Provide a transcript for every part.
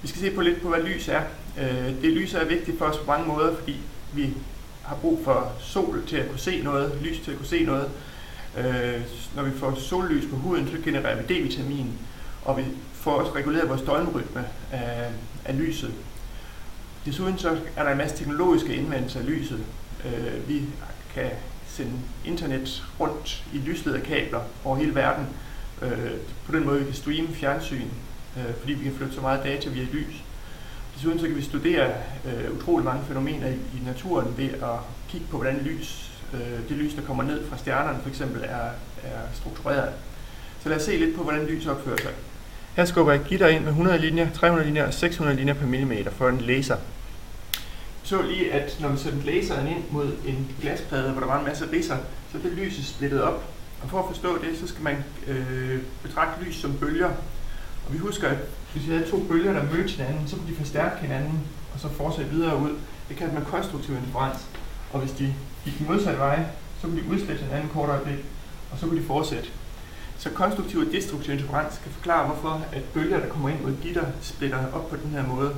Vi skal se lidt på, hvad lys er. Det lys er vigtigt for os på mange måder, fordi vi har brug for sol til at kunne se noget, lys til at kunne se noget. Når vi får sollys på huden, så genererer vi D-vitamin, og vi får også reguleret vores døgnrytme af lyset. Desuden så er der en masse teknologiske indvendelser af lyset. Vi kan sende internet rundt i lyslederkabler over hele verden. På den måde vi kan streame fjernsyn, fordi vi kan flytte så meget data via lys. Desuden så kan vi studere utrolig mange fænomener i naturen ved at kigge på, hvordan det lys, der kommer ned fra stjernerne for eksempel, er struktureret. Så lad os se lidt på, hvordan lys opfører sig. Her skubber jeg gitter ind med 100 linjer, 300 linjer og 600 linjer per millimeter for en laser. Så lige, at når vi sendte laseren ind mod en glasplade, hvor der var en masse ridser, så blev lyset splittet op. Og for at forstå det, så skal man betragte lys som bølger. Og vi husker, at hvis vi havde to bølger, der mødte hinanden, så kunne de forstærke hinanden og så fortsætte videre ud. Det kalder man konstruktiv interferens. Og hvis de gik modsatte veje, så kunne de udslette hinanden kort øjeblik, og så kunne de fortsætte. Så konstruktiv og destruktiv interferens kan forklare, hvorfor at bølger, der kommer ind mod gitter, splitter op på den her måde.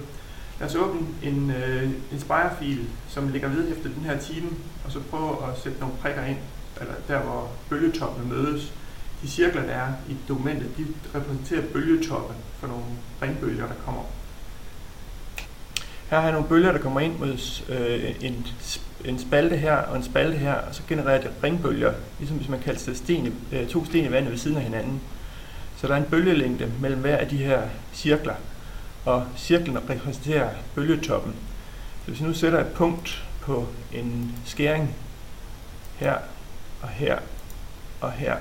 Lad os åbne en spejrfil, som ligger vedhæftet den her time, og så prøve at sætte nogle prikker ind, eller der hvor bølgetoppene mødes. De cirkler, der er i dokumentet, de repræsenterer bølgetoppen for nogle ringbølger, der kommer. Her har jeg nogle bølger, der kommer ind mod en spalte her og en spalte her, og så genererer det ringbølger, ligesom hvis man kaldte to sten i vandet ved siden af hinanden. Så der er en bølgelængde mellem hver af de her cirkler, og cirklen repræsenterer bølgetoppen. Så hvis vi nu sætter et punkt på en skæring her og her og her,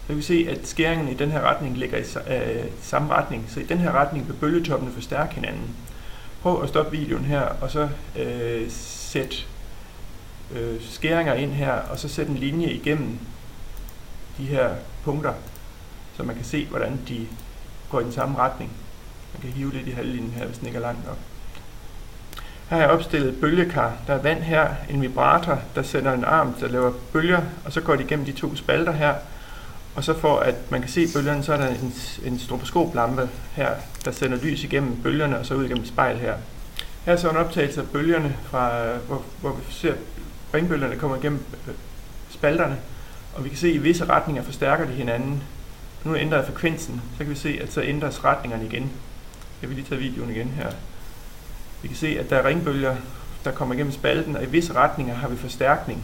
så kan vi se, at skæringen i den her retning ligger i samme retning. Så i den her retning vil bølgetoppene forstærke hinanden. Prøv at stoppe videoen her, og så sæt skæringer ind her, og så sæt en linje igennem de her punkter, så man kan se, hvordan de går i den samme retning. Man kan hive lidt i halvlinjen her, hvis den ikke er lang nok. Her har jeg opstillet et bølgekar. Der er vand her, en vibrator, der sender en arm, der laver bølger, og så går de igennem de to spalter her. Og så for at man kan se bølgerne, så er der en stroboskoplampe her, der sender lys igennem bølgerne og så ud igennem et spejl her. Her er så en optagelse af bølgerne, hvor vi ser ringbølgerne kommer igennem spalterne, og vi kan se, at i visse retninger forstærker de hinanden. Nu ændrer jeg frekvensen, så kan vi se, at så ændres retningerne igen. Jeg vil lige tage videoen igen her. Vi kan se, at der er ringbølger, der kommer igennem spalten, og i visse retninger har vi forstærkning.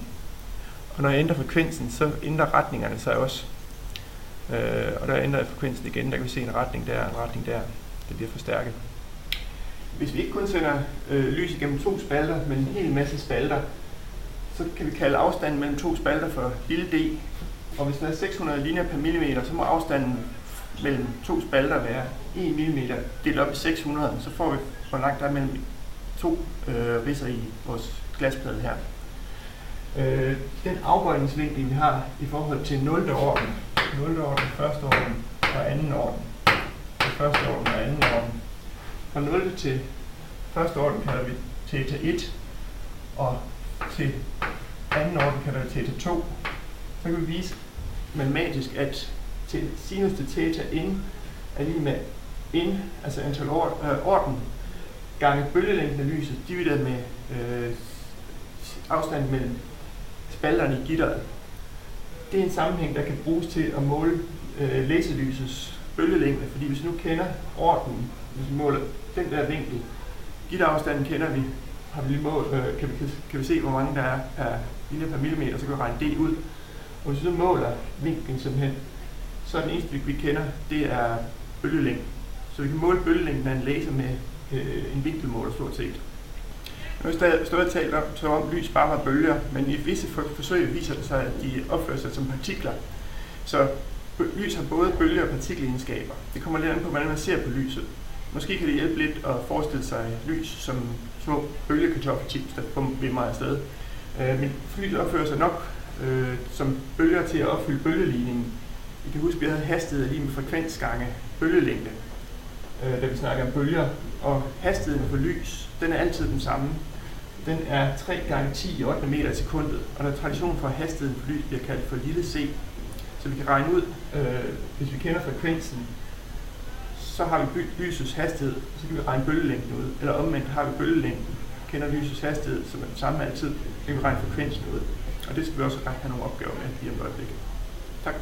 Og når jeg ændrer frekvensen, så ændrer retningerne sig også. Og der ændrer jeg frekvensen igen, der kan vi se en retning der og en retning der. Det bliver forstærket. Hvis vi ikke kun sender lys igennem to spalter, men en hel masse spalter, så kan vi kalde afstanden mellem to spalter for lille d. Og hvis der er 600 linjer per millimeter, så må afstanden mellem to spalter være 1 mm delt op i 600, så får vi, hvor langt der er mellem to ridser i vores glasplade her. Den afbøjningsvinkel, vi har i forhold til 0. orden, 0. orden, 1. orden og 2. orden, 1. orden og 2. orden. Fra 0 til 1. orden kalder vi theta 1, og til 2. orden kalder vi theta 2. Så kan vi vise matematisk, at sinus til theta n er lige med n, altså antal orden, gange bølgelængden af lyset, divideret med afstanden mellem spalterne i gitteret. Det er en sammenhæng, der kan bruges til at måle laserlysets bølgelængde, fordi hvis vi nu kender ordenen, hvis vi måler den der vinkel, gitterafstanden kender vi, kan vi se, hvor mange der er per linje per millimeter, så kan vi regne det ud. Og hvis vi så måler vinklen simpelthen, så er den eneste, vi kender, det er bølgelængden. Så vi kan måle bølgelængden af en laser med en vinkelmåler stort set. Nu har jeg stået og talt om lys bare var bølger, men i visse forsøg viser det sig, at de opfører sig som partikler. Så lys har både bølge- og partikelegenskaber. Det kommer lidt an på, hvordan man ser på lyset. Måske kan det hjælpe lidt at forestille sig lys som små bølgekartoffelchips, der vimmer afsted. Men lyset opfører sig nok som bølger til at opfylde bølgeligningen. I kan huske, at vi havde hastighed lige med frekvens gange bølgelængde, da vi snakker om bølger. Og hastigheden for lys, den er altid den samme. Den er 3 gange 10 i 8 meter i sekundet, og der er tradition for, at hastigheden for lys bliver kaldt for lille c. Så vi kan regne ud, hvis vi kender frekvensen, så har vi lysets hastighed, og så kan vi regne bølgelængden ud. Eller omvendt har vi bølgelængden, kender lysets hastighed, som er den samme altid, så kan vi regne frekvensen ud. Og det skal vi også have nogle opgaver med lige om et øjeblik. Tak.